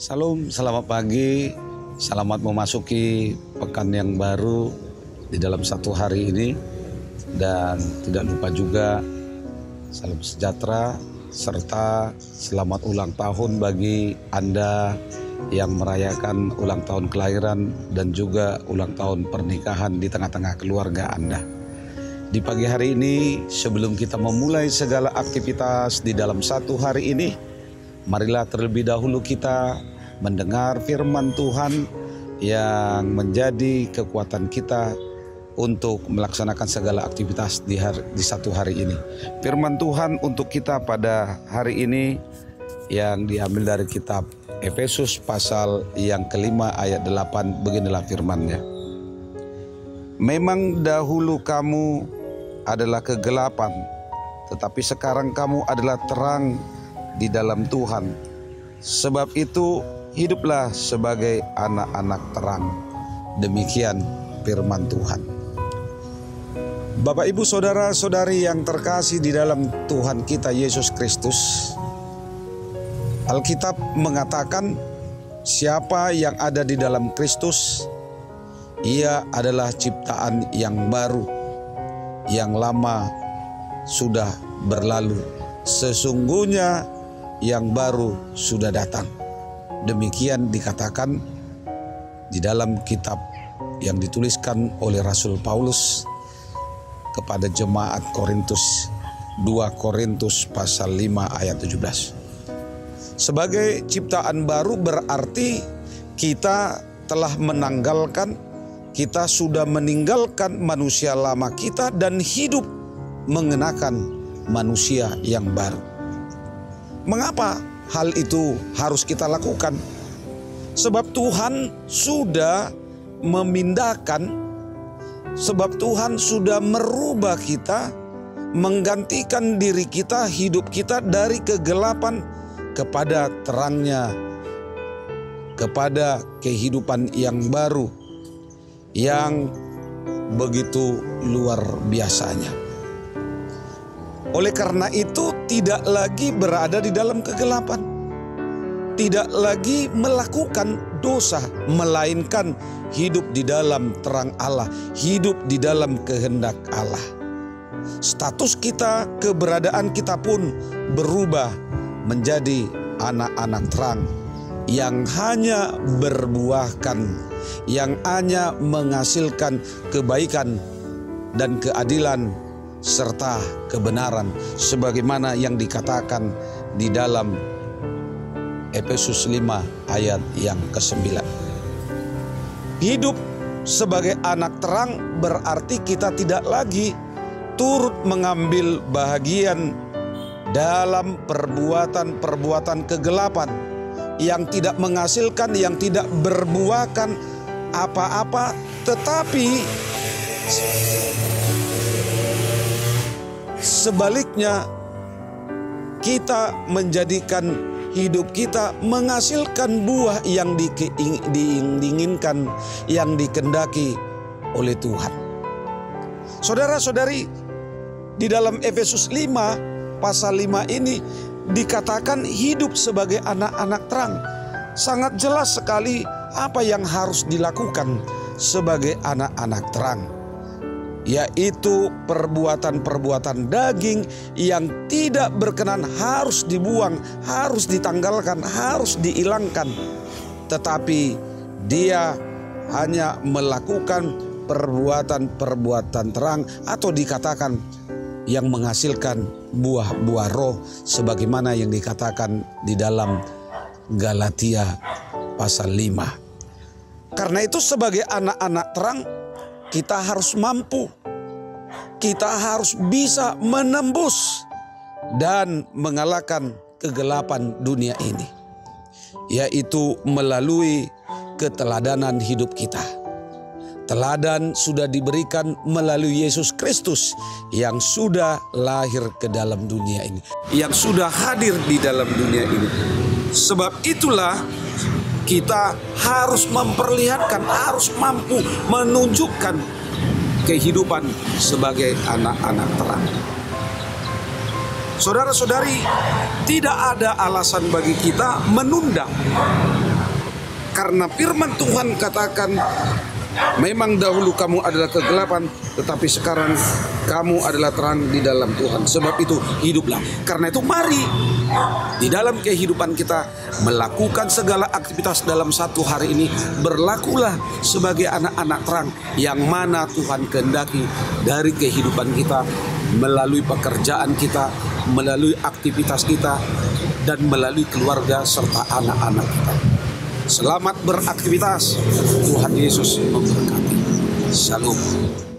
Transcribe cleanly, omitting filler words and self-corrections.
Salam, selamat pagi, selamat memasuki pekan yang baru di dalam satu hari ini. Dan tidak lupa juga salam sejahtera serta selamat ulang tahun bagi Anda yang merayakan ulang tahun kelahiran dan juga ulang tahun pernikahan di tengah-tengah keluarga Anda. Di pagi hari ini, sebelum kita memulai segala aktivitas di dalam satu hari ini, marilah terlebih dahulu kita mendengar firman Tuhan yang menjadi kekuatan kita untuk melaksanakan segala aktivitas di satu hari ini. Firman Tuhan untuk kita pada hari ini yang diambil dari kitab Efesus pasal yang kelima ayat 8, beginilah firman-Nya. Memang dahulu kamu adalah kegelapan, tetapi sekarang kamu adalah terang di dalam Tuhan. Sebab itu hiduplah sebagai anak-anak terang. Demikian firman Tuhan. Bapak, Ibu, Saudara-saudari yang terkasih di dalam Tuhan kita Yesus Kristus, Alkitab mengatakan siapa yang ada di dalam Kristus, ia adalah ciptaan yang baru. Yang lama sudah berlalu, sesungguhnya yang baru sudah datang. Demikian dikatakan di dalam kitab yang dituliskan oleh Rasul Paulus kepada jemaat Korintus, 2 Korintus pasal 5 ayat 17. Sebagai ciptaan baru berarti kita telah kita sudah meninggalkan manusia lama kita dan hidup mengenakan manusia yang baru. Mengapa hal itu harus kita lakukan? Sebab Tuhan sudah memindahkan, sebab Tuhan sudah merubah kita, menggantikan diri kita, hidup kita dari kegelapan kepada terangnya, kepada kehidupan yang baru, yang begitu luar biasanya. Oleh karena itu tidak lagi berada di dalam kegelapan, tidak lagi melakukan dosa, melainkan hidup di dalam terang Allah, hidup di dalam kehendak Allah. Status kita, keberadaan kita pun berubah menjadi anak-anak terang yang hanya berbuahkan, yang hanya menghasilkan kebaikan dan keadilan serta kebenaran, sebagaimana yang dikatakan di dalam Efesus 5 ayat yang ke-9. Hidup sebagai anak terang berarti kita tidak lagi turut mengambil bahagian dalam perbuatan-perbuatan kegelapan yang tidak menghasilkan, yang tidak berbuahkan apa-apa, tetapi sebaliknya kita menjadikan hidup kita menghasilkan buah yang diinginkan, yang dikehendaki oleh Tuhan. Saudara-saudari, di dalam Efesus 5 pasal 5 ini dikatakan hidup sebagai anak-anak terang. Sangat jelas sekali apa yang harus dilakukan sebagai anak-anak terang, yaitu perbuatan-perbuatan daging yang tidak berkenan harus dibuang, harus ditanggalkan, harus dihilangkan. Tetapi dia hanya melakukan perbuatan-perbuatan terang, atau dikatakan yang menghasilkan buah-buah roh, sebagaimana yang dikatakan di dalam Galatia pasal 5. Karena itu sebagai anak-anak terang, kita harus mampu, kita harus bisa menembus dan mengalahkan kegelapan dunia ini, yaitu melalui keteladanan hidup kita. Teladan sudah diberikan melalui Yesus Kristus yang sudah lahir ke dalam dunia ini, yang sudah hadir di dalam dunia ini. Sebab itulah kita harus memperlihatkan, harus mampu menunjukkan kehidupan sebagai anak-anak terang. Saudara-saudari, tidak ada alasan bagi kita menunda Karena firman Tuhan katakan, memang dahulu kamu adalah kegelapan, tetapi sekarang kamu adalah terang di dalam Tuhan. Sebab itu hiduplah. Karena itu mari di dalam kehidupan kita melakukan segala aktivitas dalam satu hari ini, berlakulah sebagai anak-anak terang yang mana Tuhan kehendaki dari kehidupan kita, melalui pekerjaan kita, melalui aktivitas kita, dan melalui keluarga serta anak-anak kita. Selamat beraktivitas. Tuhan Yesus memberkati. Shalom.